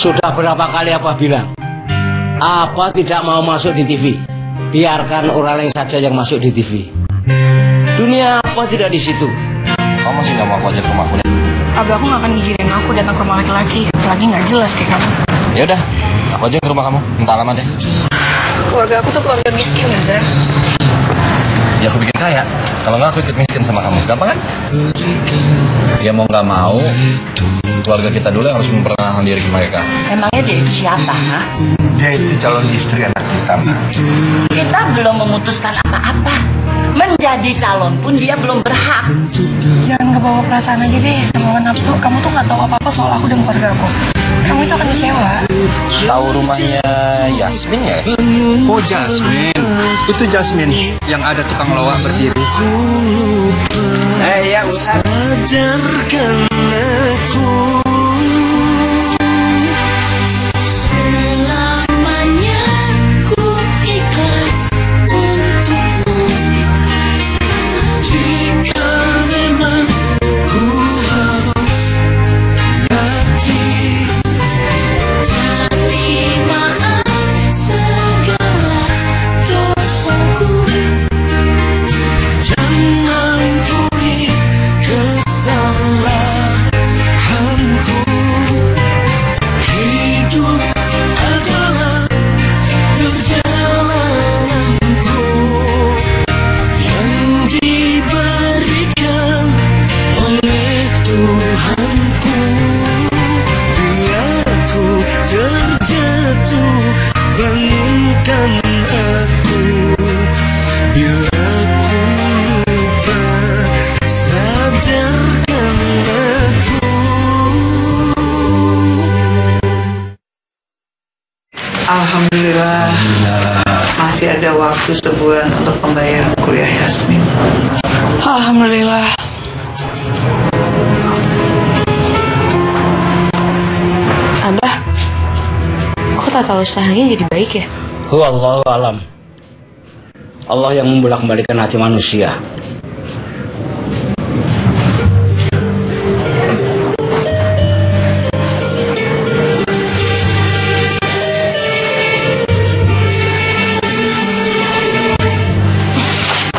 Sudah berapa kali apa bilang? Apa tidak mau masuk di TV? Biarkan orang lain saja yang masuk di TV. Dunia apa tidak di situ? Kamu masih nggak mau aku ajak ke rumahku deh? Abah aku nggak akan gigirin aku datang ke rumah laki-laki, apalagi nggak jelas kayak kamu. Ya udah, aku aja ke rumah kamu. Minta alamatnya. Keluarga aku tuh keluarga miskin, Zah. Ya aku bikin kaya. Kalau nggak aku ikut miskin sama kamu. Gampang kan? Ya mau nggak mau, keluarga kita dulu yang harus memperkenalkan diri ke mereka. Emangnya dia itu siapa, ha? Dia itu calon istri anak kita, Ma. Kita belum memutuskan apa-apa. Menjadi calon pun dia belum berhak. Jangan kebawa perasaan aja deh sama nafsu. Kamu tuh nggak tahu apa-apa soal aku dan keluarga aku. Kamu itu akan kecewa. Tahu rumahnya Yasmin ya? Oh, Jasmine. Itu Jasmine yang ada tukang lawak berdiri. Ya Ustaz. Sadarkan aku selamanya ku ikhlas untukmu. Jika memang ku harus mati, tapi maaf segala dosaku. Jangan ampuni kesalahanku. Hidup adalah perjalananku yang diberikan oleh Tuhanku. Bila ku terjatuh, bangunkan aku. Bila ku lupa, sadarkan aku. Alhamdulillah, masih ada waktu sebulan untuk pembayaran kuliah Yasmin. Alhamdulillah. Abah, kok tata usahanya jadi baik ya? Wallahu alam. Allah yang membolak-balikan hati manusia.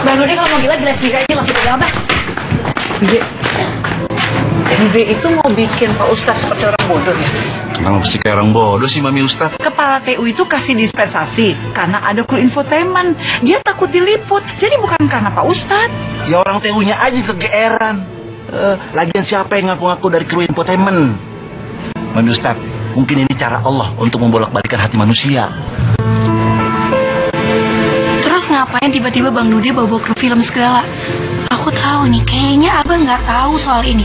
Bang Nudi kalau mau gila sendiri aja, nggak usah pegang Abah. Bude itu mau bikin Pak Ustadz seperti orang bodoh ya? Kenapa mesti kayak orang bodoh sih, Mami Ustadz? Kepala TU itu kasih dispensasi karena ada kru infotainment. Dia takut diliput, jadi bukan karena Pak Ustadz. Ya orang TU-nya aja kegeeran. Lagian siapa yang ngaku-ngaku dari kru infotainment? Mami Ustadz, mungkin ini cara Allah untuk membolak-balikan hati manusia. Terus ngapain tiba-tiba Bang Dude bawa kru film segala? Aku tahu nih, kayaknya Abah nggak tahu soal ini.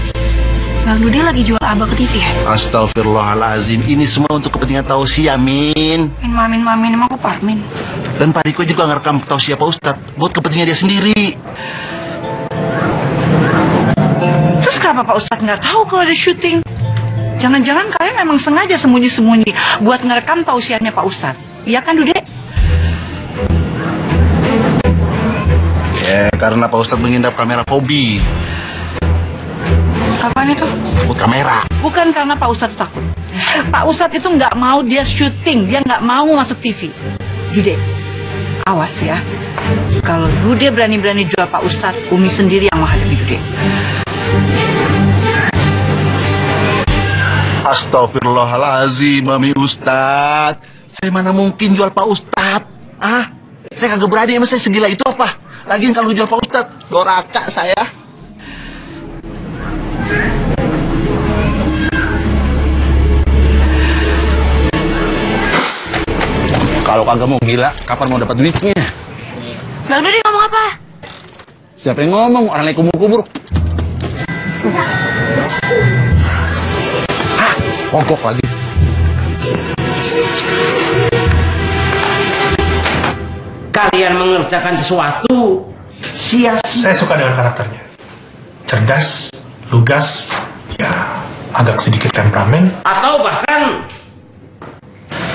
Bang Dude lagi jual Abah ke TV ya? Astagfirullahalazim, ini semua untuk kepentingan tausiah, Min. Mamin, emang aku Parmin. Dan Pak Riko juga ngerekam tausiah Pak Ustadz buat kepentingan dia sendiri. Terus kenapa Pak Ustadz nggak tahu kalau ada syuting? Jangan-jangan kalian memang sengaja sembunyi-sembunyi buat ngerekam tausiahnya Pak Ustadz. Iya kan, Dude? Ya, karena Pak Ustadz mengidap kamera fobi. Apaan itu? Takut kamera. Bukan karena Pak Ustadz takut. Pak Ustadz itu nggak mau dia syuting, dia nggak mau masuk TV. Dude, awas ya. Kalau Dude berani-berani jual Pak Ustadz, Umi sendiri yang menghadapi Dude. Astagfirullahalazim, Mami Ustadz. Saya mana mungkin jual Pak Ustadz? Saya kagak berani, emang saya segila itu apa? Lagian kalau jual Pak Ustadz, doraka saya. Kalau kagak mau gila, kapan mau dapat duitnya? Bang Dude ngomong apa? Siapa yang ngomong? Orang lagi kubur-kubur. Mogok lagi. Kalian mengerjakan sesuatu sia-sia. Saya suka dengan karakternya. Cerdas, lugas, ya agak sedikit temperamen. Atau bahkan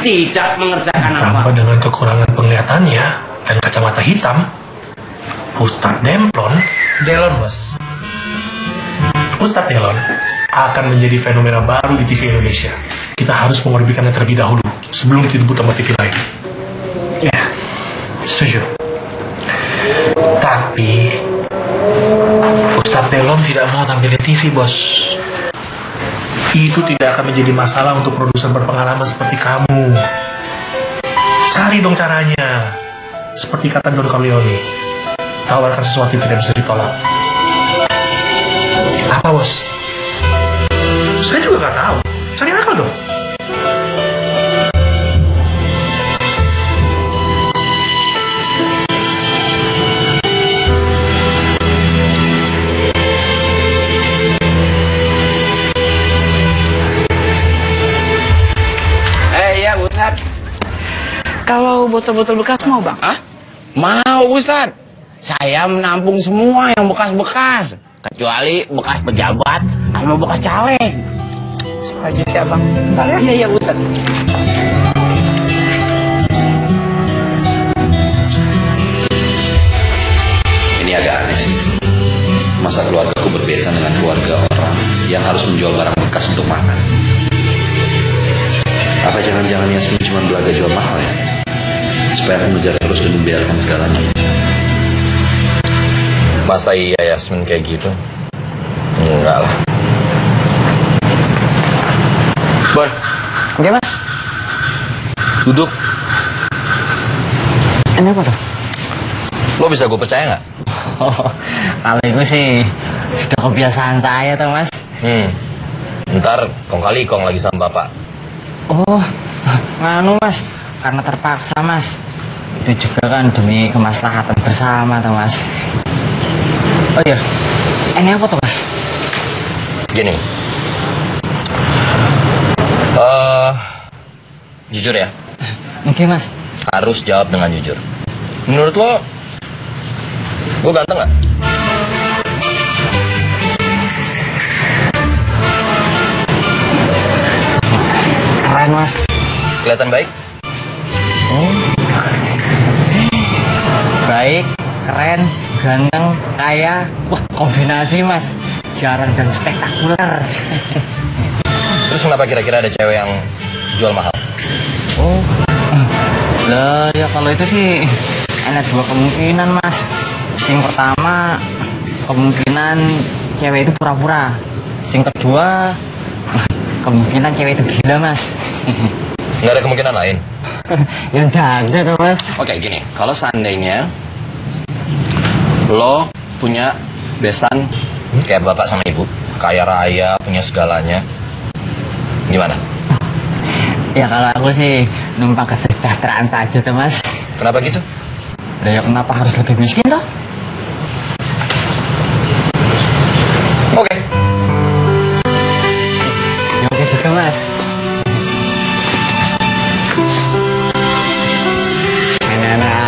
tidak mengerjakan Ditambah apa. dengan kekurangan penglihatannya dan kacamata hitam, Ustadz Delon, bos. Ustadz Delon akan menjadi fenomena baru di TV Indonesia. kita harus mengorbikannya terlebih dahulu sebelum direbut sama TV lain. Ya, setuju. Tapi Ustadz Delon tidak mau tampil di TV, bos. Itu tidak akan menjadi masalah untuk produser berpengalaman seperti kamu. Cari dong caranya. Seperti kata Don Corleone, tawarkan sesuatu yang tidak bisa ditolak. Apa, bos? Saya juga nggak tahu. Cari akal dong. Ya, Ustaz. Kalau botol-botol bekas mau, Bang? Hah? Mau, Ustaz. Saya menampung semua yang bekas-bekas. Kecuali bekas pejabat sama bekas caleg. Aja sih, Abang. Bentar ya. Iya, Ustaz. Ini agak aneh sih. Masa keluargaku berbeda dengan keluarga orang yang harus menjual barang bekas untuk makan. Apa jangan-jangan Yasmin cuma belaga jual mahal ya? Supaya aku mengejar terus dan membiarkan segalanya. Masa iya Yasmin kayak gitu? Enggak lah. Bon. Oke, Mas. Duduk. Ini apa tuh? Lo bisa gue percaya nggak? Kalau itu sih sudah kebiasaan saya tuh, Mas. Ntar kong kali kong lagi sama bapak. Oh, nganu, Mas. Karena terpaksa, Mas. Itu juga kan demi kemaslahatan bersama tuh, Mas. Oh iya, ini apa tuh, Mas? Gini. Jujur ya. Oke, Mas. Harus jawab dengan jujur. Menurut lo, gue ganteng gak? Keren, Mas. Kelihatan baik? Baik, keren, ganteng, kaya. Wah, kombinasi, Mas. Jarang dan spektakuler. Terus kenapa kira-kira ada cewek yang jual mahal? Oh, lah ya kalau itu sih ada dua kemungkinan, Mas. Yang pertama, kemungkinan cewek itu pura-pura. Yang kedua, kemungkinan cewek itu gila, Mas. Nggak ada kemungkinan lain? Yang ada tuh, Mas. Oke, gini. Kalau seandainya lo punya besan kayak bapak sama ibu, kaya raya, punya segalanya, gimana? Ya kalau aku sih numpang kesejahteraan saja tuh, Mas. Kenapa gitu? Ya kenapa harus lebih miskin toh? Oke. Ya oke juga, Mas. Enak-enak.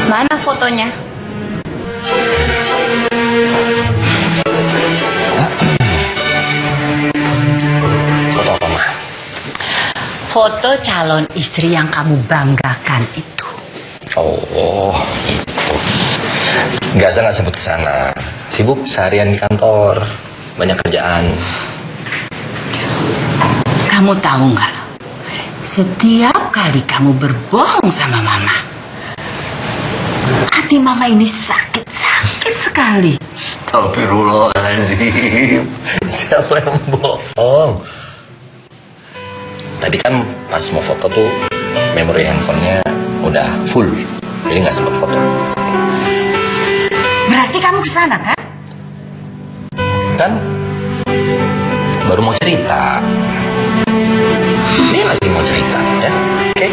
Mana fotonya? Foto apa, Ma? Foto calon istri yang kamu banggakan itu. Oh, nggak sebut ke sana. Sibuk seharian di kantor, banyak kerjaan. Kamu tahu nggak? Setiap kali kamu berbohong sama mama, hati mama ini sakit sekali. Astagfirullahaladzim. Siapa yang bohong? Tadi kan pas mau foto tuh memori handphonenya udah full, jadi nggak sempat foto. Berarti kamu kesana kan? Kan baru mau cerita. Ini lagi mau cerita, ya? Oke.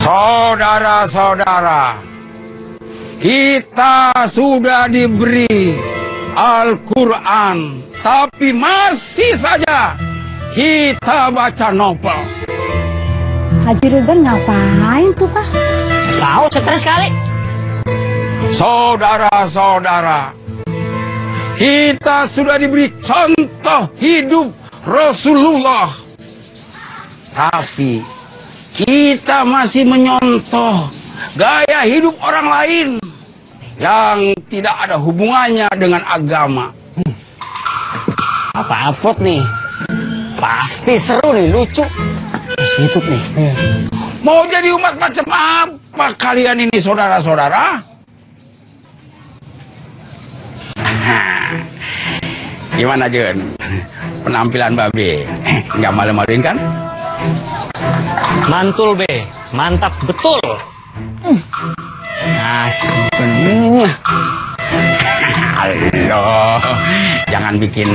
Saudara-saudara, kita sudah diberi Al-Quran, tapi masih saja kita baca novel. Haji Ruben ngapain tuh, Pak? Tahu stres sekali. Saudara-saudara, kita sudah diberi contoh hidup Rasulullah. Tapi kita masih menyontoh gaya hidup orang lain yang tidak ada hubungannya dengan agama. Apa upload nih? Pasti seru nih, lucu. Terus YouTube nih. Mau jadi umat macam apa kalian ini, saudara-saudara? Gimana, Jun? Penampilan Babe nggak malu-maluin kan? Mantul, Be. Mantap betul. Asik. Halo, jangan bikin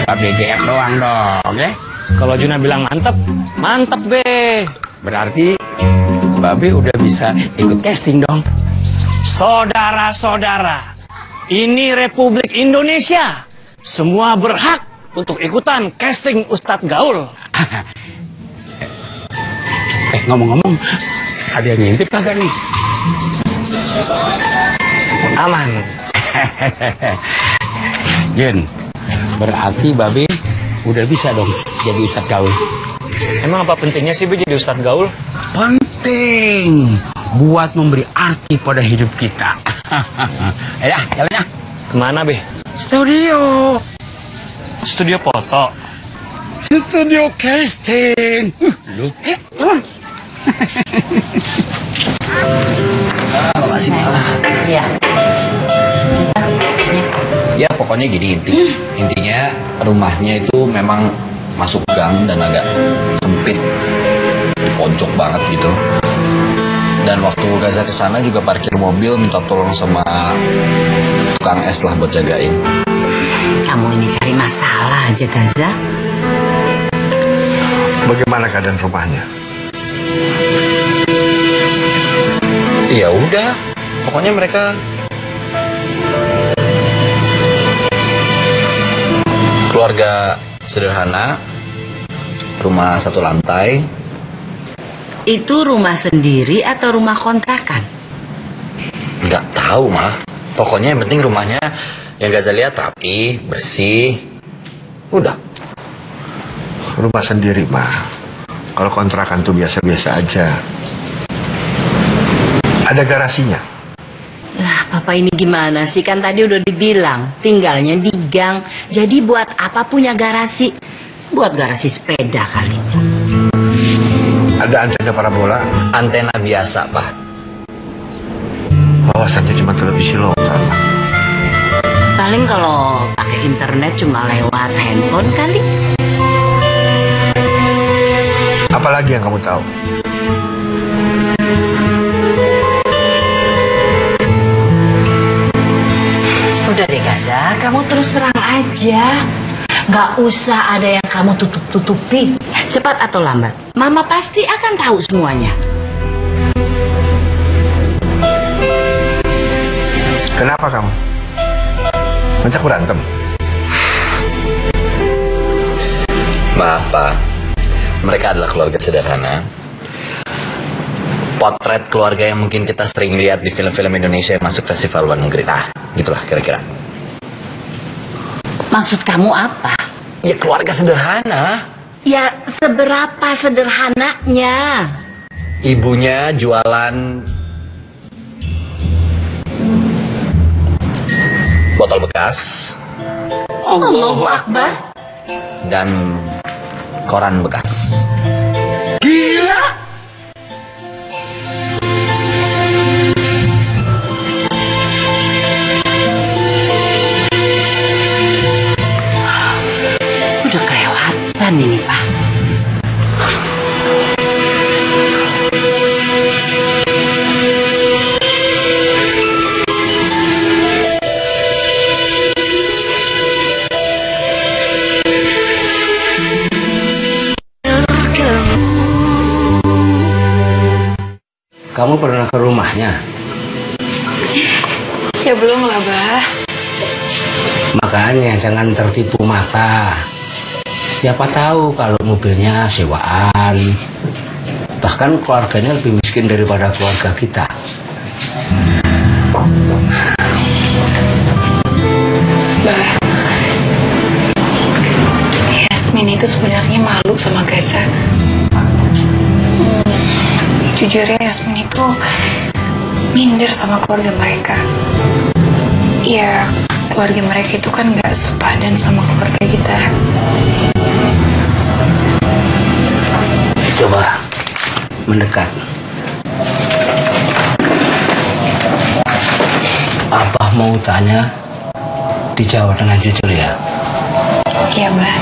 Babe GF doang dong, ya? Kalau Juna bilang mantap, mantap, Be. Berarti Babe udah bisa ikut casting dong. Saudara-saudara, ini Republik Indonesia. Semua berhak untuk ikutan casting Ustadz Gaul. Ngomong-ngomong, ada yang ngintip kagak nih? Aman. Jun, berarti Babe udah bisa dong jadi Ustadz Gaul. Emang apa pentingnya sih, Be, jadi Ustadz Gaul? Penting buat memberi arti pada hidup kita. Ayo, jalannya. Kemana, Be? Studio. Studio foto. Studio casting. Makasih, Pak. Iya. Ya pokoknya gini intinya rumahnya itu memang masuk gang dan agak sempit, di pojok banget gitu. Dan waktu Gaza kesana juga parkir mobil minta tolong sama tukang es lah buat jagain. Kamu ini cari masalah aja, Gaza. Bagaimana keadaan rumahnya? Ya udah, pokoknya mereka keluarga sederhana, rumah satu lantai. Itu rumah sendiri atau rumah kontrakan? Nggak tahu, mah. Pokoknya yang penting rumahnya yang Gaza lihat rapi, bersih. Udah. Rumah sendiri, mah. Kalau kontrakan tuh biasa-biasa aja. Ada garasinya. Lah, Papa ini gimana sih? Kan tadi udah dibilang tinggalnya di gang. Jadi buat apa punya garasi? Buat garasi sepeda kali. Ada antena parabola. Antena biasa, Pak. Wawasannya cuma televisi lokal. Paling kalau pakai internet cuma lewat handphone kali. Apalagi yang kamu tahu? Udah deh, Gaza, kamu terus terang aja. Gak usah ada yang kamu tutup-tutupi. Cepat atau lambat, Mama pasti akan tahu semuanya. Kenapa kamu? Ngajak berantem? Maaf, Pak. Mereka adalah keluarga sederhana. Potret keluarga yang mungkin kita sering lihat di film-film Indonesia yang masuk festival luar negeri. Nah, gitulah kira-kira. Maksud kamu apa? Ya keluarga sederhana. Ya seberapa sederhananya? Ibunya jualan botol bekas. Allahu Akbar. Dan koran bekas. Gila! Udah kelewatan ini, Pak. Kamu pernah ke rumahnya? Ya belum lah, Bah. Makanya jangan tertipu mata. Siapa tahu kalau mobilnya sewaan. Bahkan keluarganya lebih miskin daripada keluarga kita. Bah, Yasmin itu sebenarnya malu sama Gaza. Jujur ya, Yasmin itu minder sama keluarga mereka. Ya, keluarga mereka itu kan gak sepadan sama keluarga kita. Coba mendekat. Abah mau tanya, dijawab dengan jujur ya. Iya, Bah.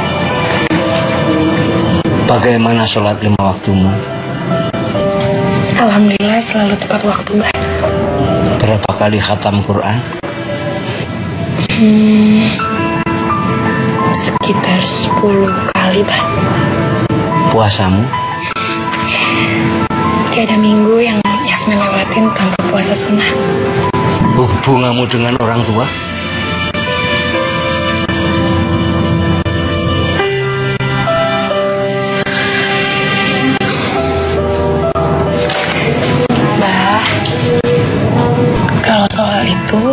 Bagaimana sholat 5 waktumu? Alhamdulillah selalu tepat waktu, Bah. Berapa kali khatam Quran? Sekitar 10 kali, Bah. Puasamu? Gak ada minggu yang Yasmin lewatin tanpa puasa sunnah. Hubunganmu dengan orang tua? Bah, kalau soal itu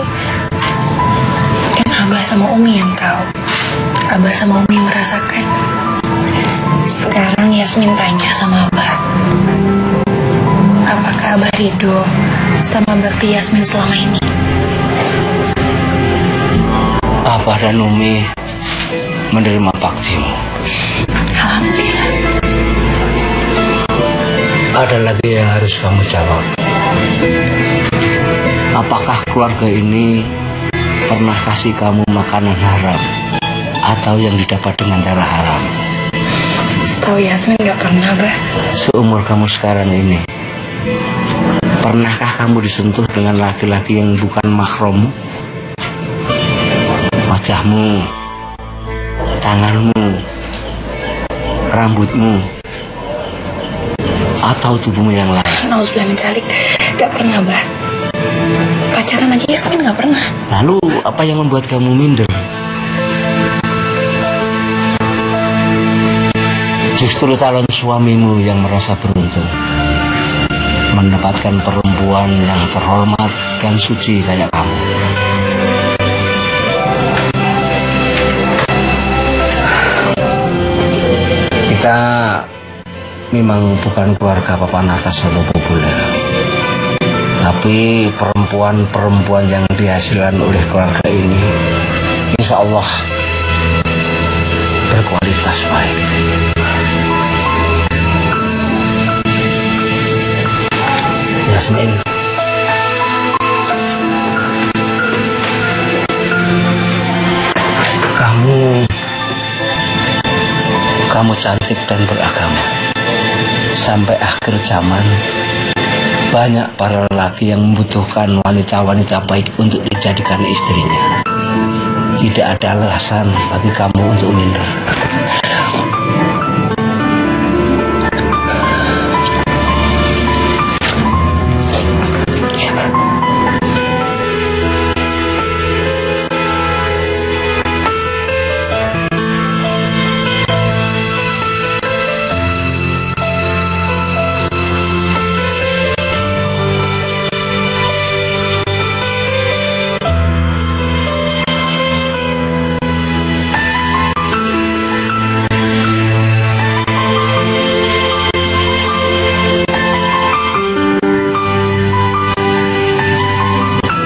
kan Abah sama Umi yang tahu. Abah sama Umi merasakan. Sekarang Yasmin tanya sama Abah, apakah Abah ridho sama bakti Yasmin selama ini? Abah dan Umi menerima baktimu. Alhamdulillah. Ada lagi yang harus kamu jawab. Apakah keluarga ini pernah kasih kamu makanan haram atau yang didapat dengan cara haram? Setahu Yasmin gak pernah, Bah. Seumur kamu sekarang ini, pernahkah kamu disentuh dengan laki-laki yang bukan mahrammu? Wajahmu, tanganmu, rambutmu, atau tubuhmu yang lain? Nauzubillah min dzalik. Gak pernah, Bah. Pacaran aja Yasmin gak pernah. Lalu apa yang membuat kamu minder? Justru calon suamimu yang merasa beruntung mendapatkan perempuan yang terhormat dan suci kayak kamu. Kita memang bukan keluarga papan atas atau populer, tapi perempuan-perempuan yang dihasilkan oleh keluarga ini insya Allah berkualitas baik. Yasmin, kamu cantik dan beragama. Sampai akhir zaman banyak para lelaki yang membutuhkan wanita-wanita baik untuk dijadikan istrinya. Tidak ada alasan bagi kamu untuk minder.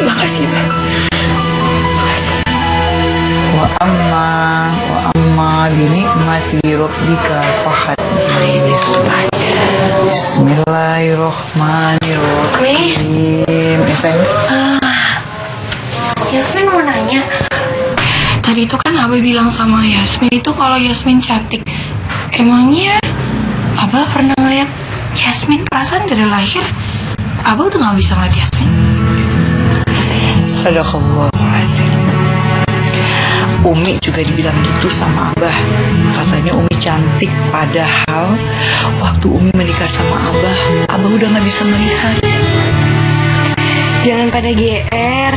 Makasih, Bah. Makasih. Wa amma binikmati rabbika fahaddits. Bismillahirrahmanirrahim. Yasmin mau nanya. Tadi itu kan Abah bilang sama Yasmin itu kalau Yasmin cantik. Emangnya Abah pernah ngeliat Yasmin? Perasaan dari lahir Abah udah gak bisa ngeliat Yasmin. Sadaqallahul-azim. Umi juga dibilang gitu sama Abah. Katanya Umi cantik, padahal waktu Umi menikah sama Abah udah gak bisa melihat. Jangan pada GR.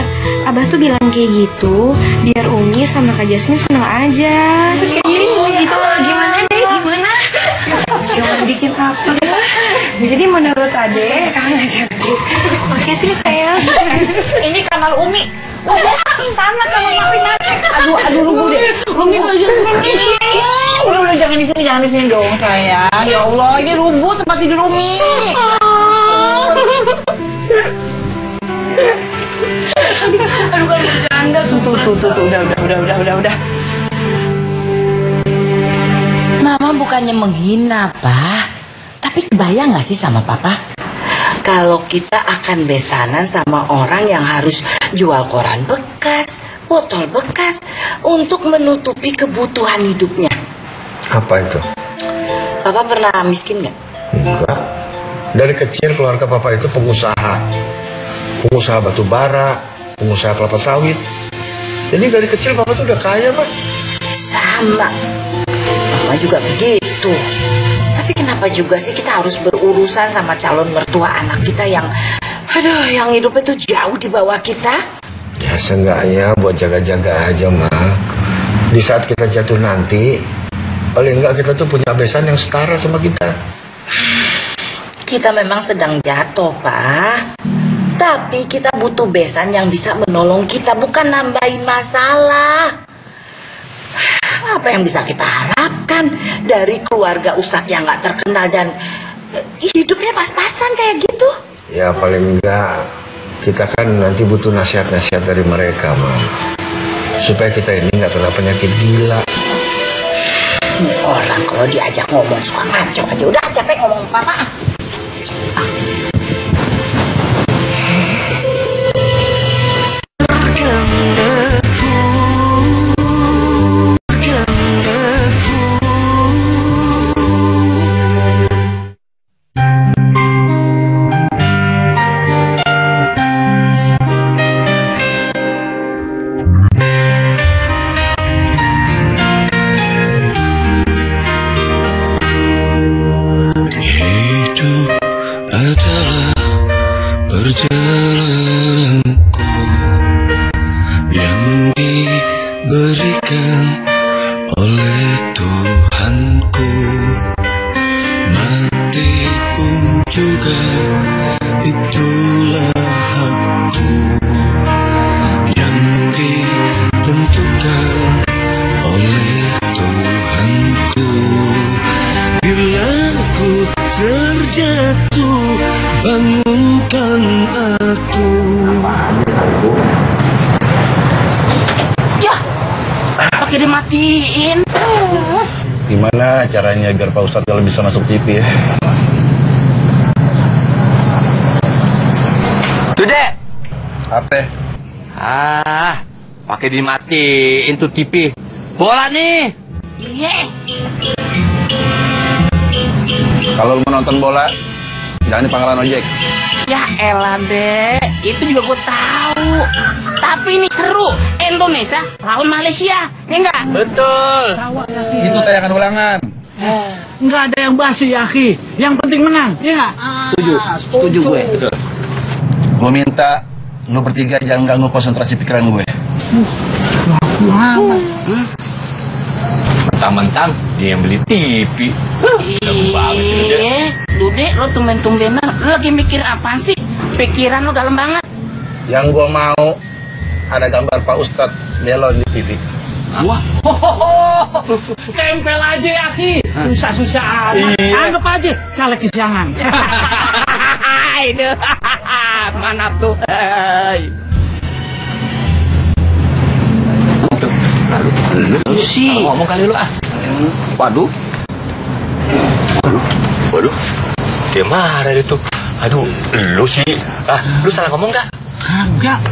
Abah tuh bilang kayak gitu biar Umi sama Kak Jasmine seneng aja. Kayak gitu loh, gimana Cuma bikin apa? Jadi menurut Ade, Kang cantik. Oke sih sayang. Ini kamar Umi. Udah, sana kamar masing-masing. Aduh, lu deh. Umi lagi. Udah, jangan di sini dong sayang. Ya Allah, ini rubuh tempat tidur Umi. Aduh, kalau bercanda Tuh, udah. Mama bukannya menghina, Pak. Tapi kebayang gak sih sama Papa? Kalau kita akan besanan sama orang yang harus jual koran bekas, botol bekas, untuk menutupi kebutuhan hidupnya. Apa itu? Papa pernah miskin gak? Enggak. Dari kecil keluarga papa itu pengusaha. Pengusaha batu bara, pengusaha kelapa sawit. Jadi dari kecil papa tuh udah kaya, Mak. Sama. Mama juga begitu. Tapi kenapa juga sih kita harus berurusan sama calon mertua anak kita yang hidupnya tuh jauh di bawah kita? Ya seenggaknya buat jaga-jaga aja, Ma. Di saat kita jatuh nanti, paling enggak kita tuh punya besan yang setara sama kita. Kita memang sedang jatuh, Pak. Tapi kita butuh besan yang bisa menolong kita, bukan nambahin masalah. Apa yang bisa kita harapkan dari keluarga Ustadz yang gak terkenal dan hidupnya pas-pasan kayak gitu? Ya paling enggak kita kan nanti butuh nasihat-nasihat dari mereka, Ma. Supaya kita ini gak kena penyakit gila. Orang kalau diajak ngomong suka ngaco aja. Udah capek ngomong Papa. Perjalananku yang diberikan oleh Tuhanku, mati pun juga itulah hakku yang ditentukan oleh Tuhanku. Bila ku terjatuh, bangunkan aku. Ya, pakai dimatiin. Gimana caranya biar Pak Ustadz kalau bisa masuk TV ya? Tuh, Dek. Apa? Pakai dimatiin tuh TV. Bola nih. Iya. Kalau mau nonton bola, jangan di pangkalan ojek. Ya elah, Dek. Itu juga gue tahu. Tapi ini seru. Indonesia lawan Malaysia. Ya enggak? Betul. Itu tayangan ulangan. Nggak ada yang basi, ya, Ki. Yang penting menang, ya nggak? Setuju gue. Betul. Gue minta lu bertiga jangan ganggu konsentrasi pikiran gue. Mentang-mentang dia yang beli TV. Iya, Dude, lo tumben-tumbenan. Lo lagi mikir apaan sih? Pikiran lo dalam banget. Yang gue mau ada gambar Pak Ustadz melon di TV. Wah, tempel aja, ya, Ki. Susah-susah amat. Iya. Anggap aja caleg kesiangan. Aduh, mana tuh? Lu sih ngomong kali lu ah. Waduh. Dia marah itu. Aduh, lu sih. Lu salah ngomong gak? Kagak.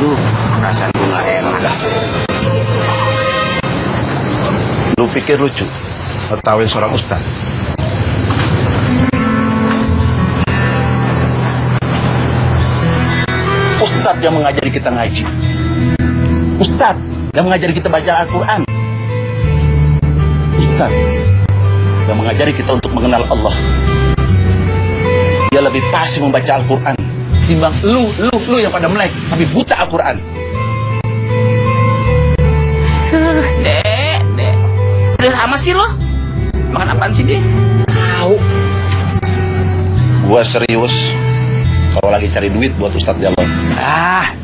Lu perasaan lu gak enak. Lu pikir lucu ngetawain seorang ustaz? Ustadz yang mengajari kita ngaji, Ustadz yang mengajari kita baca Al-Quran, Ustadz yang mengajari kita untuk mengenal Allah. Dia lebih pasti membaca Al-Quran timbang lu yang pada melek tapi buta Al-Quran. Dek, Serius amat sih lo? Makan apaan sih dia? Tahu. Gua serius. Kalau lagi cari duit buat Ustadz Jalon.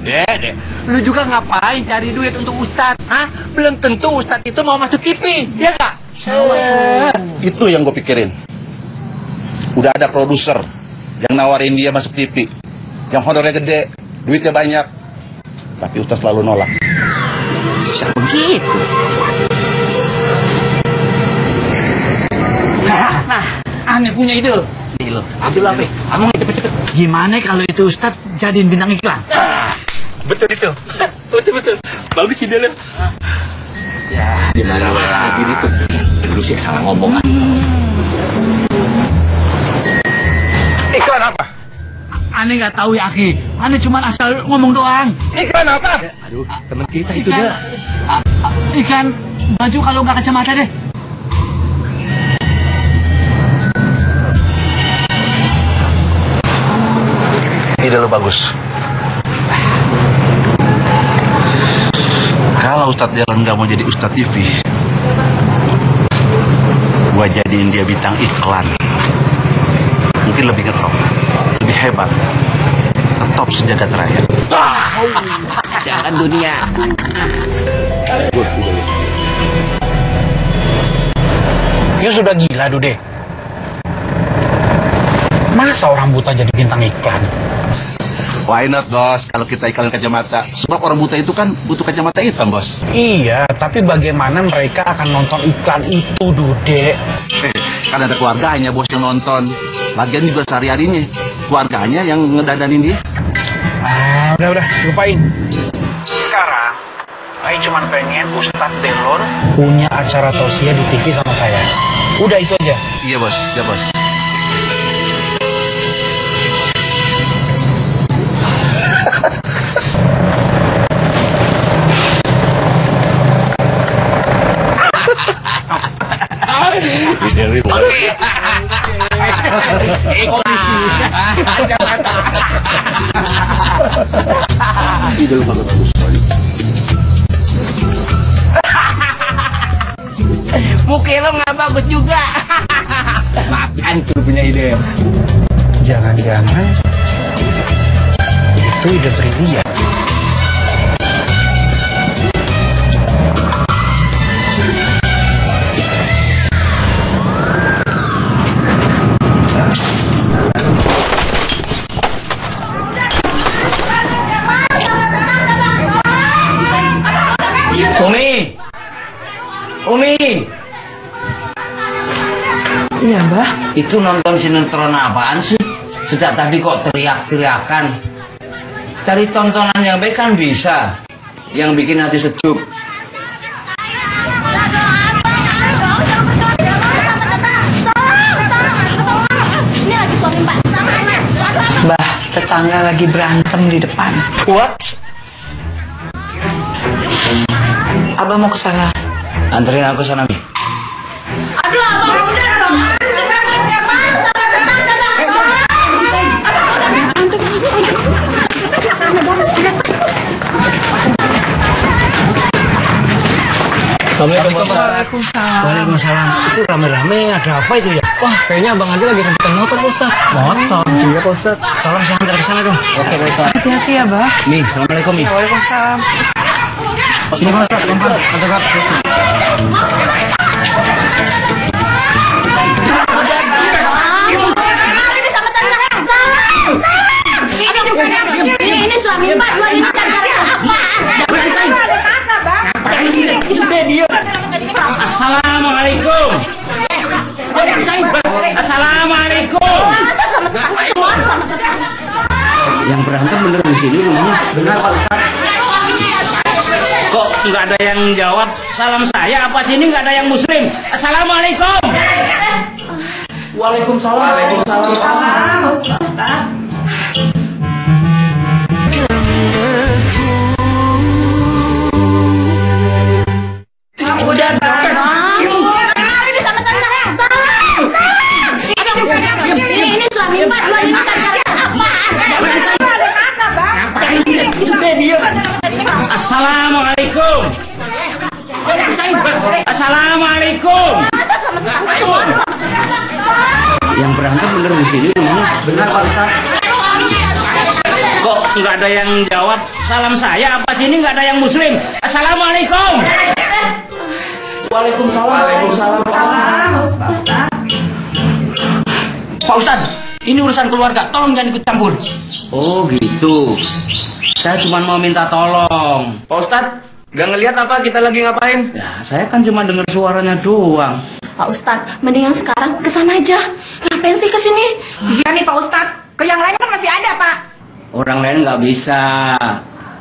Dek, lu juga ngapain cari duit untuk Ustadz? Hah? Belum tentu Ustadz itu mau masuk TV, ya nggak? Itu yang gue pikirin. Udah ada produser yang nawarin dia masuk TV, yang honornya gede, duitnya banyak, tapi Ustadz selalu nolak. Bisa begitu. Nah, aneh punya ide. Nih lo, ambil apa? Kamu cepet-cepet. Gimana kalau itu Ustadz jadiin bintang iklan? Betul itu. Betul. Bagus ide lo. Ya, Dimarah-marah gini tuh. Dulu sih salah ngomong. Iklan apa? aneh nggak tahu ya, Aki. Aneh cuma asal ngomong doang. Iklan apa? Aduh, teman kita itu dah. Iklan baju kalau nggak kacamata deh. Ide lo bagus. Kalau Ustadz Jalon nggak mau jadi Ustadz TV, gua jadiin dia bintang iklan. Mungkin lebih ngetop, lebih hebat, ngetop sejagat raya. Jangan dunia. Ya sudah gila, Dude. Masa orang buta jadi bintang iklan? Why not, bos? Kalau kita iklan kacamata, sebab orang buta itu kan butuh kacamata hitam, bos. Iya, tapi bagaimana mereka akan nonton iklan itu, Dude? Kan ada keluarganya, bos, yang nonton. Lagian juga sehari-harinya keluarganya yang ngedadanin dia. Udah, lupain. Sekarang, saya cuma pengen Ustadz Delon punya acara tausiah di TV sama saya. Udah itu aja. Iya, bos. Siap, bos. Ide bagus. Muka lo nggak bagus juga. Makan tuh punya ide. Jangan-jangan itu ide brilian. Umi. Iya, Mbah. Itu nonton sinetron apaan sih? Sejak tadi kok teriak-teriakan. Cari tontonan yang baik kan bisa. Yang bikin hati sejuk. Mbah, tetangga lagi berantem di depan. What? Abang mau ke sana. Anterin aku sana, Mi. Aduh, abang udah dong. Assalamualaikum, Pak. Waalaikumsalam. Waalaikumsalam. Itu rame-rame ada apa itu ya? Wah, kayaknya Abang Andi lagi rebutan motor, Pak Ustadz. Motor? Iya, Pak Ustadz. Tolong saya antar ke sana dong. Oke, Pak Ustadz. Hati-hati ya, Mbah. Mi, Assalamualaikum, Mi. Waalaikumsalam. Sini, Pak Ustadz. Lompat. Antar Kak. Ini suami Mbak, luar ini Assalamualaikum. Assalamualaikum. Yang berantem bener di sini rumahnya. Benar, Pak Ustadz. Kok nggak ada yang jawab salam saya? Apa sini nggak ada yang muslim? Assalamualaikum. Waalaikumsalam. Waalaikumsalam. Udah ini suami Mbak, luar ini Assalamualaikum. Assalamualaikum. Yang berantem bener di sini mana? Benar Pak Ustaz. Kok nggak ada yang jawab salam saya? Apa sini nggak ada yang muslim? Assalamualaikum. Waalaikumsalam. Pak Ustaz, ini urusan keluarga. Tolong jangan ikut campur. Oh gitu. Saya cuma mau minta tolong. Pak Ustadz, gak ngelihat apa kita lagi ngapain? Ya, saya kan cuma dengar suaranya doang. Pak Ustadz, mendingan sekarang kesana aja. Ngapain sih kesini? Iya nih Pak Ustadz, ke yang lain kan masih ada Pak. Orang lain nggak bisa.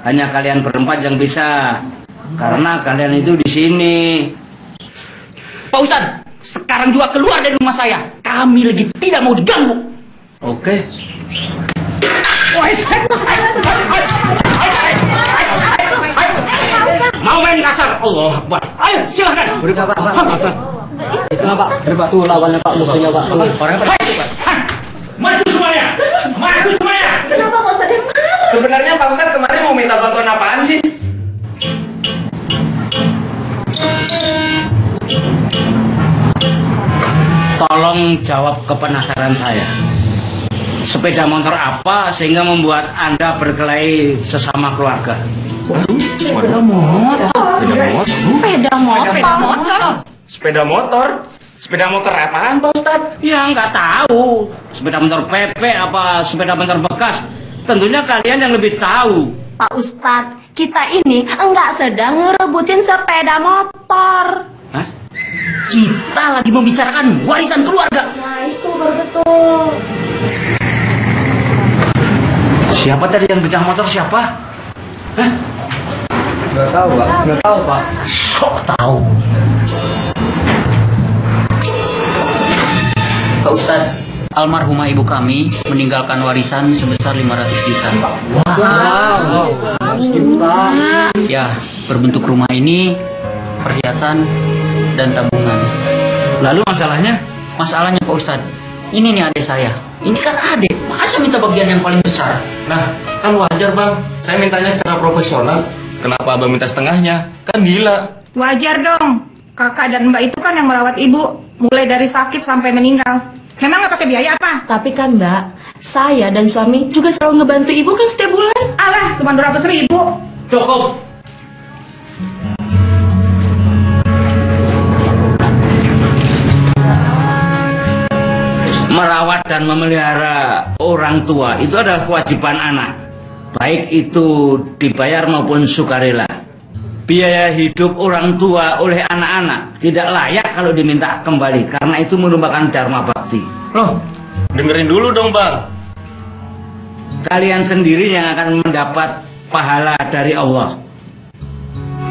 Hanya kalian berempat yang bisa. Karena kalian itu di sini. Pak Ustadz, sekarang juga keluar dari rumah saya. Kami lagi tidak mau diganggu. Oke. Mau main kasar? Allah Akbar. Ayo, silakan. Beri Pak. Kenapa? Beri Pak, tuh lawannya Pak, musuhnya Pak. Orangnya Pak. Maju semuanya. Maju semuanya. Kenapa Pak Ustadz yang marah? Sebenarnya Pak Ustadz kemarin mau minta bantuan apaan sih? Tolong jawab kepenasaran saya. Sepeda motor apa sehingga membuat Anda berkelahi sesama keluarga? Sepeda motor. Sepeda motor? Sepeda motor apaan Pak Ustadz? Ya nggak tahu. Sepeda motor PP apa sepeda motor bekas? Tentunya kalian yang lebih tahu. Pak Ustadz, kita ini enggak sedang ngerebutin sepeda motor. Hah? Kita lagi membicarakan warisan keluarga. Nah itu betul. Siapa tadi yang pegang motor siapa? Hah? Nggak tahu Pak, nggak tahu Pak. Sok tahu. Pak Ustadz, almarhumah ibu kami meninggalkan warisan sebesar 500 juta. Wow. Ya, berbentuk rumah ini, perhiasan, dan tabungan. Lalu masalahnya? Masalahnya Pak Ustadz, ini nih adik saya. Ini kan adik, masa minta bagian yang paling besar? Nah, kan wajar Bang. Saya mintanya secara profesional. Kenapa Abang minta setengahnya? Kan gila. Wajar dong. Kakak dan Mbak itu kan yang merawat ibu mulai dari sakit sampai meninggal. Memang nggak pakai biaya apa? Tapi kan Mbak, saya dan suami juga selalu ngebantu ibu kan setiap bulan. Alah, cuma 200.000. Cukup. Merawat dan memelihara orang tua itu adalah kewajiban anak. Baik itu dibayar maupun sukarela. Biaya hidup orang tua oleh anak-anak tidak layak kalau diminta kembali. Karena itu merupakan dharma bakti. Loh, dengerin dulu dong Bang. Kalian sendiri yang akan mendapat pahala dari Allah.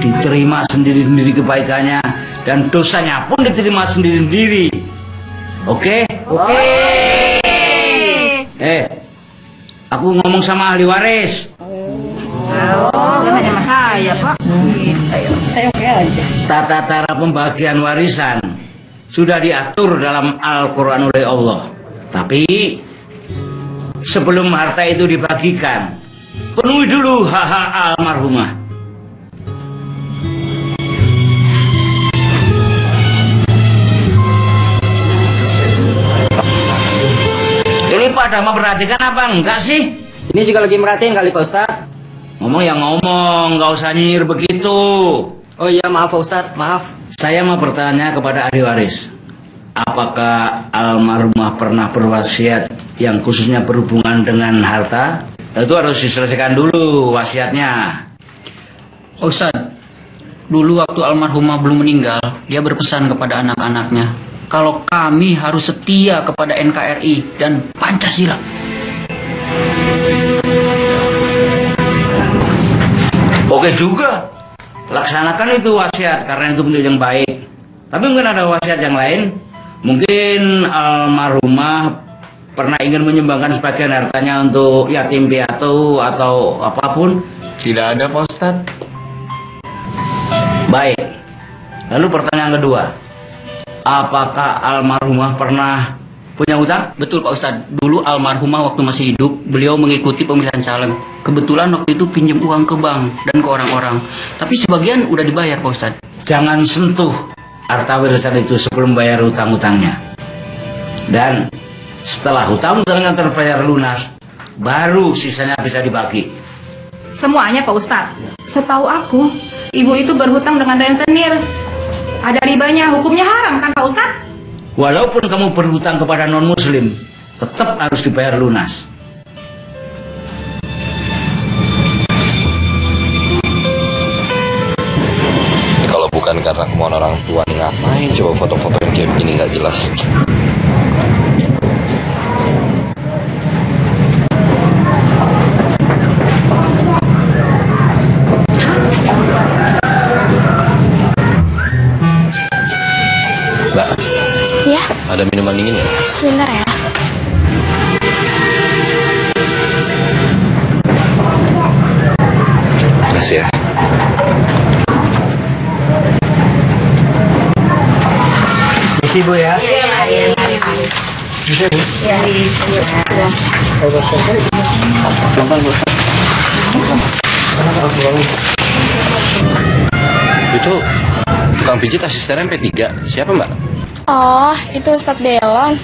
Diterima sendiri-sendiri kebaikannya. Dan dosanya pun diterima sendiri-sendiri. Oke? Oke. Aku ngomong sama ahli waris. Jangan sama saya, Pak. Saya oke aja. Tata cara pembagian warisan sudah diatur dalam Al-Quran oleh Allah. Tapi sebelum harta itu dibagikan, penuhi dulu hak-hak almarhumah. Ini pada memperhatikan apa enggak sih? Ini juga lagi merhatiin kali Pak Ustadz. Ngomong ya ngomong, nggak usah nyinyir begitu. Oh iya maaf Pak Ustadz, maaf. Saya mau bertanya kepada ahli waris. Apakah almarhumah pernah berwasiat yang khususnya berhubungan dengan harta? Itu harus diselesaikan dulu wasiatnya. Ustadz, dulu waktu almarhumah belum meninggal, dia berpesan kepada anak-anaknya, kalau kami harus setia kepada NKRI dan Pancasila. Oke juga, laksanakan itu wasiat karena itu bentuk yang baik. Tapi mungkin ada wasiat yang lain. Mungkin almarhumah pernah ingin menyumbangkan sebagian hartanya untuk yatim piatu atau apapun. Tidak ada Pak Ustadz. Baik. Lalu pertanyaan kedua, apakah almarhumah pernah punya hutang? Betul Pak Ustadz, dulu almarhumah waktu masih hidup, beliau mengikuti pemilihan caleg. Kebetulan waktu itu pinjam uang ke bank dan ke orang-orang. Tapi sebagian udah dibayar Pak Ustadz. jangan sentuh harta warisan itu sebelum bayar hutang-hutangnya. Dan setelah hutang-hutangnya terbayar lunas, baru sisanya bisa dibagi. Semuanya Pak Ustadz. Setahu aku, ibu itu berhutang dengan rentenir. Ada ribanya, hukumnya haram kan Pak Ustadz? Walaupun kamu berhutang kepada non-muslim, tetap harus dibayar lunas. Ini kalau bukan karena kemauan orang tua, ngapain coba foto-foto yang kayak begini nggak jelas. Mbak, Ya, ada minuman dingin ya? sebentar ya. Makasih ya. Isi Bu ya. Iya. Bisa Bu. Iya. Itu tukang pijit asisten MP3. Siapa Mbak? Oh, itu Ustadz Delon.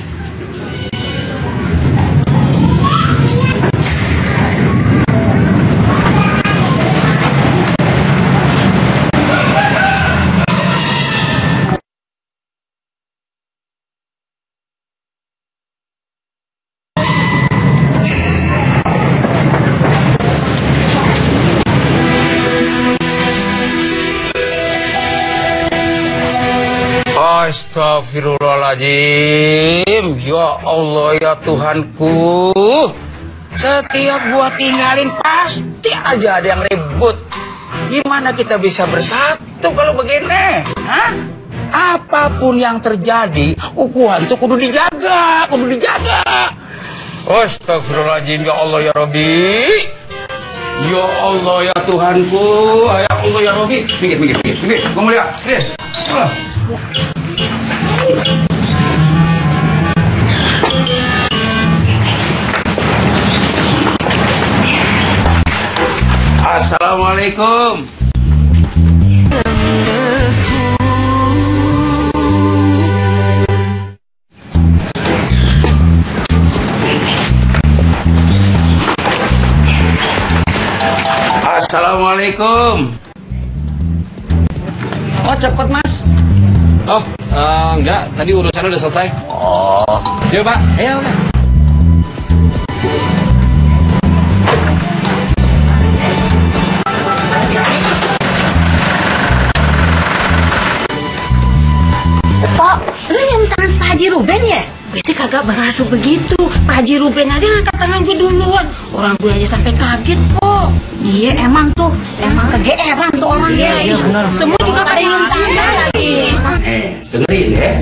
Astagfirullahaladzim. Ya Allah ya Tuhanku, setiap gua tinggalin pasti aja ada yang ribut. Gimana kita bisa bersatu kalau begini? Hah? Apapun yang terjadi, ukuhan tuh kudu dijaga, Astagfirullahaladzim. Ya Allah ya Rabbi. Ya Allah ya Tuhanku, ya Allah ya Rabbi. Minggir. Gua mau lihat. Assalamualaikum. Assalamualaikum. Oh cepet Mas. Oh enggak, tadi urusannya udah selesai. Oh. Yuk Pak. Ayo. Pok, lu yang tangan Pak Haji Ruben ya? Gue sih kagak berhasil begitu. Pak Haji Ruben aja ngangkat tangan gue duluan. Orang gue aja sampai kaget, Pok. Iya, emang kegeeran tuh orangnya. Iya, benar. Semua juga pada nyium tangan lagi. Dengerin ya.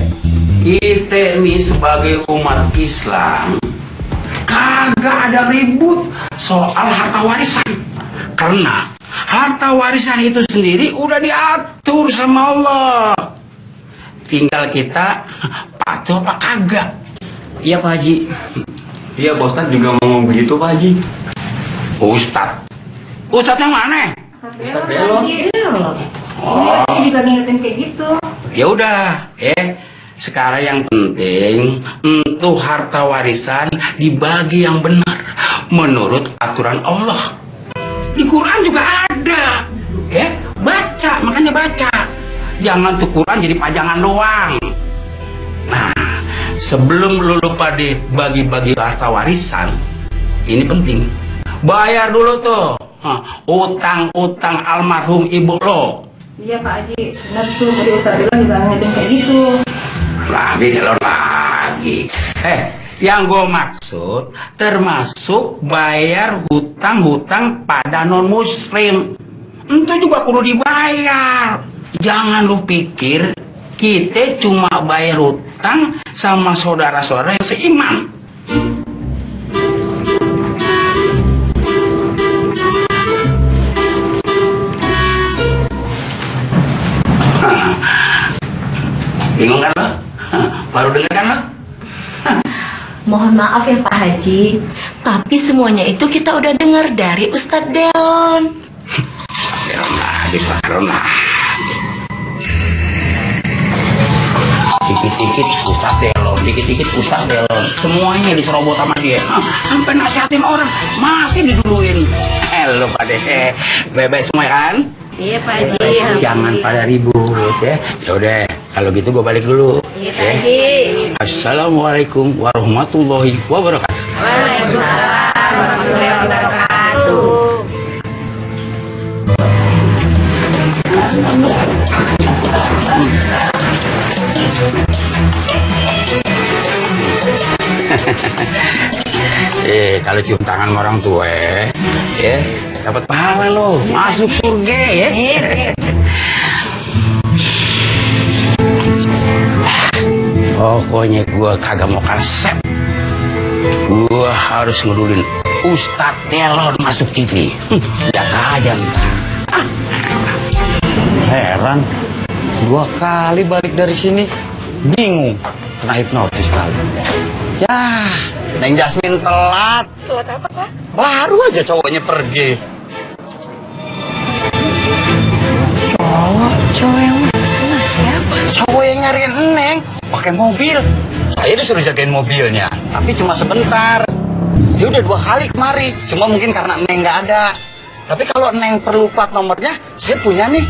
Kita ini sebagai umat Islam kagak ada ribut soal harta warisan. Karena harta warisan itu sendiri udah diatur sama Allah. Tinggal kita patuh apa kagak. Iya Pak Haji. Iya Pak Ustadz juga mau begitu Pak Haji. Ustadz yang mana? Ustadz Delon. Oh. Dia juga ngingetin kayak gitu. Ya udah, sekarang yang penting untuk harta warisan dibagi yang benar menurut aturan Allah. Di Quran juga ada, baca, makanya baca. Jangan tuh Quran jadi pajangan doang. Nah, sebelum lu pada bagi-bagi harta warisan, ini penting. Bayar dulu tuh utang-utang almarhum ibu lo. Iya Pak Haji, benar tuh. Tadi Ustadz Delon juga ngingetin kayak gitu. Lagi lagi. Yang gue maksud termasuk bayar hutang-hutang pada non-muslim. Itu juga perlu dibayar. Jangan lu pikir kita cuma bayar hutang sama saudara-saudara yang seiman. Bingung kan lo? Baru dengar kan lo? Mohon maaf ya Pak Haji, tapi semuanya itu kita udah dengar dari Ustadz Delon. Delon lagi. Dikit-dikit Ustaz Delon, dikit-dikit Ustaz Delon. Semuanya diserobot sama dia. Sampai nasihatin orang masih diduluin. Lo pada bebek semua kan? Iya Pak Haji. Jangan pada ribut ya. Ya udah, kalau gitu gue balik dulu. Iya Pak Haji. Assalamualaikum warahmatullahi wabarakatuh. Waalaikumsalam warahmatullahi wabarakatuh. Kalau cium tangan sama orang tua ya dapat pahala lo, masuk surga ya. Pokoknya gua kagak mau kalah. Gua harus ngedulin Ustadz Delon masuk TV. Lihat aja ntar. Heran, 2 kali balik dari sini bingung, kena hipnotis kali. Ya, Neng Jasmine telat. Telat apa, Pak? Baru aja cowoknya pergi. Cowok yang mana? Siapa? Cowok yang nyariin Neng pakai mobil. Saya disuruh jagain mobilnya, tapi cuma sebentar. Dia udah 2 kali kemari, cuma mungkin karena Neng nggak ada. Tapi kalau Neng perlu plat nomornya, saya punya nih.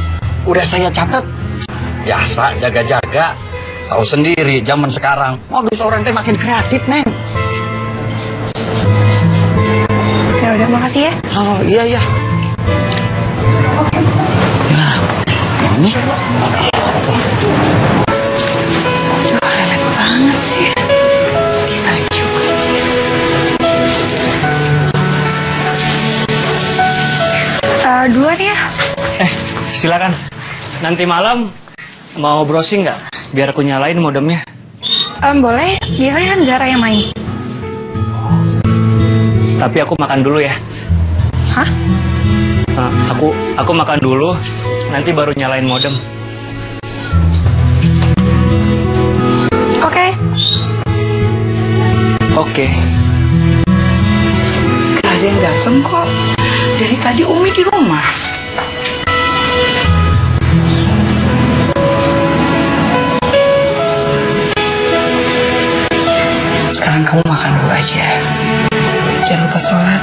Udah saya catat. Biasa jaga-jaga. Tahu sendiri zaman sekarang modus orang teh makin kreatif, Neng. Ya udah, makasih ya. Oh iya. Ya, ini lelet banget sih. Bisa juga. Duluan ya. Silakan. Nanti malam mau browsing nggak? Biar aku nyalain modemnya. Boleh. Biasanya kan Zara yang main. Tapi aku makan dulu ya. Hah? Aku makan dulu. Nanti baru nyalain modem. Oke. Oke. Gak ada yang datang kok. Dari tadi Umi di rumah. Sekarang kamu makan dulu aja. Jangan lupa sholat.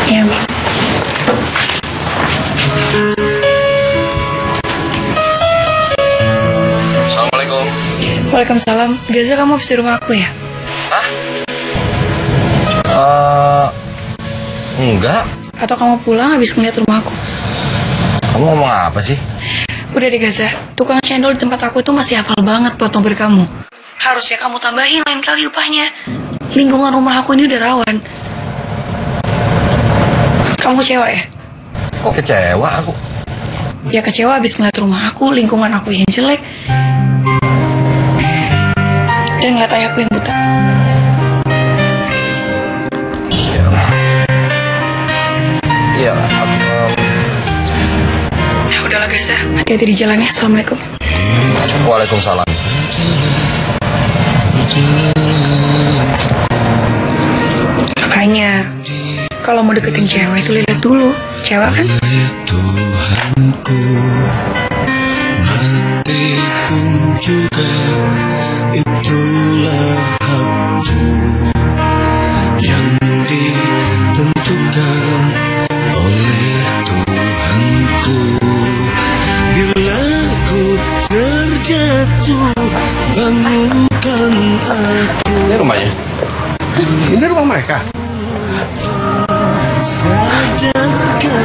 Iya, Mi. Assalamualaikum. Waalaikumsalam. Gaza, kamu habis di rumah aku ya? Enggak. Atau kamu pulang habis ngeliat rumah aku? Kamu ngomong apa sih? Udah deh Gaza, tukang cendol di tempat aku itu masih hafal banget plat nomor kamu. Harusnya kamu tambahin lain kali upahnya. Lingkungan rumah aku ini udah rawan. Kamu kecewa ya? Kok kecewa aku? Ya kecewa abis ngeliat rumah aku, lingkungan aku yang jelek. Dan ngeliat ayahku yang buta. Iya, Ya udahlah Gaza, hati-hati di jalan ya. Assalamualaikum. Waalaikumsalam. Makanya, kalau mau deketin cewek itu lihat dulu. Cewek kan? Tuhanku, mati pun juga itulah hakku yang ditentukan oleh Tuhanku. Bila ku terjatuh, bangunkan aku. Ini rumahnya? Ini rumah mereka? Sadarkan aku.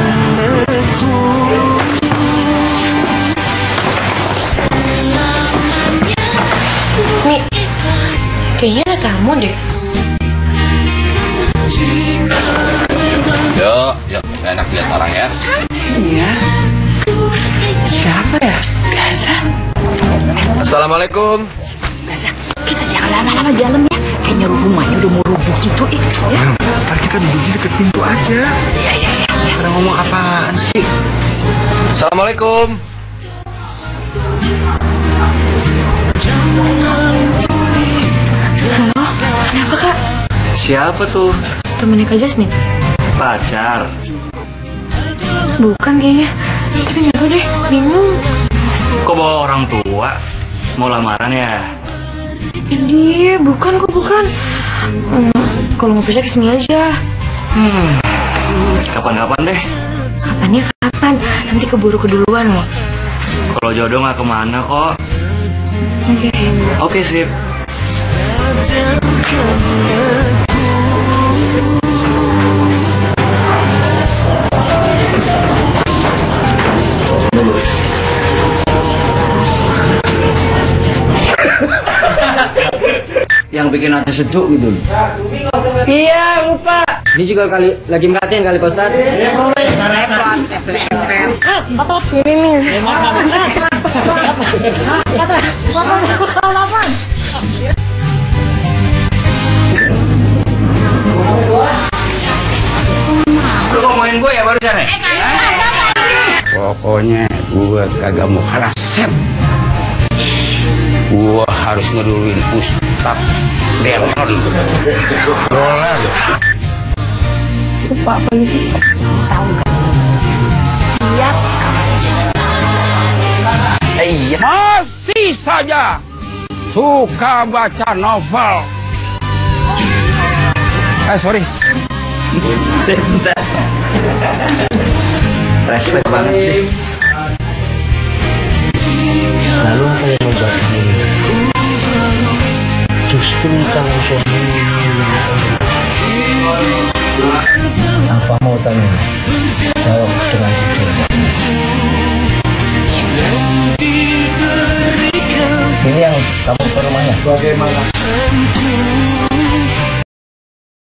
Mi, kayaknya ada tamu deh. Yuk, enak lihat orang ya. Iya. Siapa ya? Gaza. Assalamualaikum. Gaza, kita jangan lama-lama di dalam ya. Kayaknya rumahnya udah mau rubuh gitu ya. Ntar kita duduknya deket pintu aja. Iya. Pada ngomong apaan sih? Assalamualaikum. Halo, kenapa kak? Siapa tuh? Temennya Kak Jasmine? Pacar. Bukan kayaknya. Tapi nggak tahu deh, bingung. Kok bawa orang tua? Mau lamaran ya? Dia bukan kok, bukan. Kalau mau percaya kesini aja. Kapan-kapan deh. Kapannya kapan? Nanti keburu keduluan loh. Kalau jodoh nggak kemana kok. Oke, sip. Yang bikin hati sejuk gitu. Iya, lupa. Ini juga lagi merhatiin kali Pak Ustadz. Sini nih. Lu ngomongin gue ya barusan ya? Pokoknya gue kagak mau kalah set. Gue harus ngeduluin Ustaz Delon. Dolar. Pak polisi tahu nggak? Siap. Iya. Masih saja suka baca novel. Sorry. Respect banget sih. Lalu apa yang membuat kamu justru calon suami apa mau tanya? Jawab dengan jujur. Ini yang kamu ke rumahnya? Bagaimana?